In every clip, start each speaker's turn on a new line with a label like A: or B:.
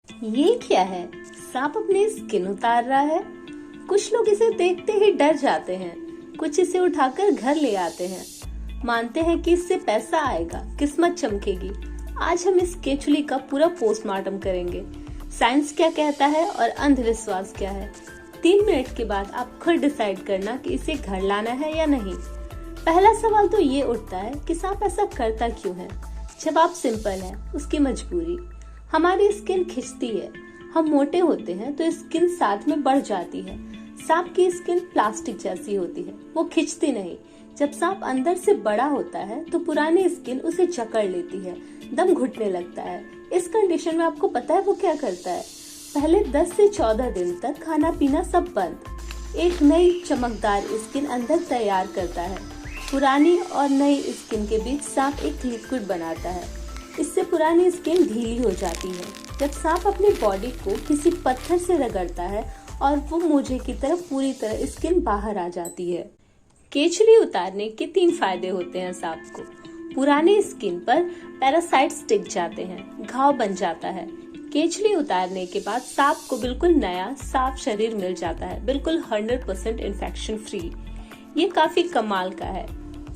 A: ये क्या है? सांप अपनी स्किन उतार रहा है। कुछ लोग इसे देखते ही डर जाते हैं, कुछ इसे उठाकर घर ले आते हैं। मानते हैं कि इससे पैसा आएगा, किस्मत चमकेगी। आज हम इस केचुली का पूरा पोस्टमार्टम करेंगे। साइंस क्या कहता है और अंधविश्वास क्या है। 3 मिनट के बाद आप खुद डिसाइड करना कि इसे घर लाना है या नहीं। पहला सवाल तो ये उठता है कि सांप ऐसा करता क्यों है। जवाब सिंपल है, उसकी मजबूरी। हमारी स्किन खिंचती है, हम मोटे होते हैं तो स्किन साथ में बढ़ जाती है। सांप की स्किन प्लास्टिक जैसी होती है, वो खिंचती नहीं। जब सांप अंदर से बड़ा होता है तो पुरानी स्किन उसे जकड़ लेती है, दम घुटने लगता है। इस कंडीशन में आपको पता है वो क्या करता है? पहले 10 से 14 दिन तक खाना पीना सब बंद। एक नई चमकदार स्किन अंदर तैयार करता है। पुरानी और नई स्किन के बीच सांप एक लिक्विड बनाता है। इससे पुरानी स्किन ढीली हो जाती है। जब सांप अपनी बॉडी को किसी पत्थर से रगड़ता है और वो मोजे की तरफ पूरी तरह स्किन बाहर आ जाती है। केचुली उतारने के 3 फायदे होते हैं सांप को। पुरानी स्किन पर पैरासाइट्स टिक जाते हैं, घाव बन जाता है। केचुली उतारने के बाद सांप को बिल्कुल नया साफ शरीर मिल जाता है, बिल्कुल 100% इन्फेक्शन फ्री। ये काफी कमाल का है।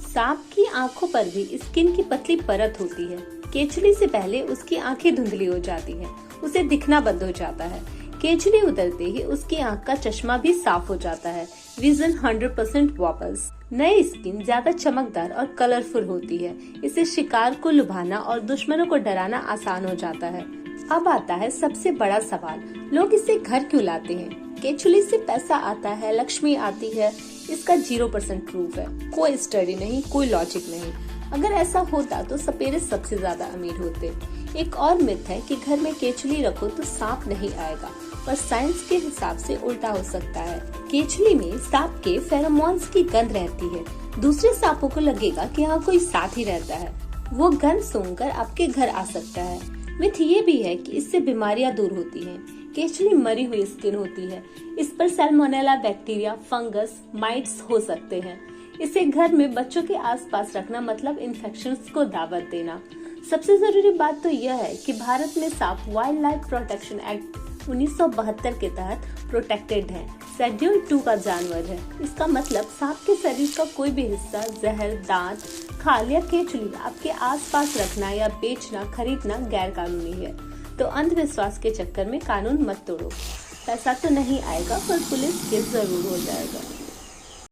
A: सांप की आंखों पर भी स्किन की पतली परत होती है। केचुली से पहले उसकी आंखें धुंधली हो जाती हैं, उसे दिखना बंद हो जाता है। केचुली उतरते ही उसकी आंख का चश्मा भी साफ हो जाता है, विजन 100% वापस। नई स्किन ज्यादा चमकदार और कलरफुल होती है। इससे शिकार को लुभाना और दुश्मनों को डराना आसान हो जाता है। अब आता है सबसे बड़ा सवाल, लोग इसे घर क्यों लाते हैं? केचुली से पैसा आता है, लक्ष्मी आती है, इसका 0% प्रूफ है। कोई स्टडी नहीं, कोई लॉजिक नहीं। अगर ऐसा होता तो सपेरे सबसे ज्यादा अमीर होते। एक और मिथ है कि घर में केचुली रखो तो सांप नहीं आएगा, पर साइंस के हिसाब से उल्टा हो सकता है। केचुली में सांप के फेरोमोन्स की गंध रहती है। दूसरे सांपों को लगेगा कि यहाँ कोई साथी रहता है। वो गंध सूंघकर आपके घर आ सकता है। मिथ ये भी है कि इससे बीमारियां दूर होती हैं। केचुली मरी हुई स्किन होती है, इस पर सैल्मोनेला बैक्टीरिया, फंगस, माइट्स हो सकते हैं। इसे घर में बच्चों के आसपास रखना मतलब इन्फेक्शंस को दावत देना। सबसे जरूरी बात तो यह है कि भारत में सांप वाइल्ड लाइफ प्रोटेक्शन एक्ट 1972 के तहत प्रोटेक्टेड है, शेड्यूल 2 का जानवर है। इसका मतलब सांप के शरीर का कोई भी हिस्सा, जहर, दांत, खाल या केचुली आपके आसपास रखना या बेचना, खरीदना गैर कानूनी है। तो अंधविश्वास के चक्कर में कानून मत तोड़ो। पैसा तो नहीं आएगा, पर पुलिस केस जरूर हो जाएगा।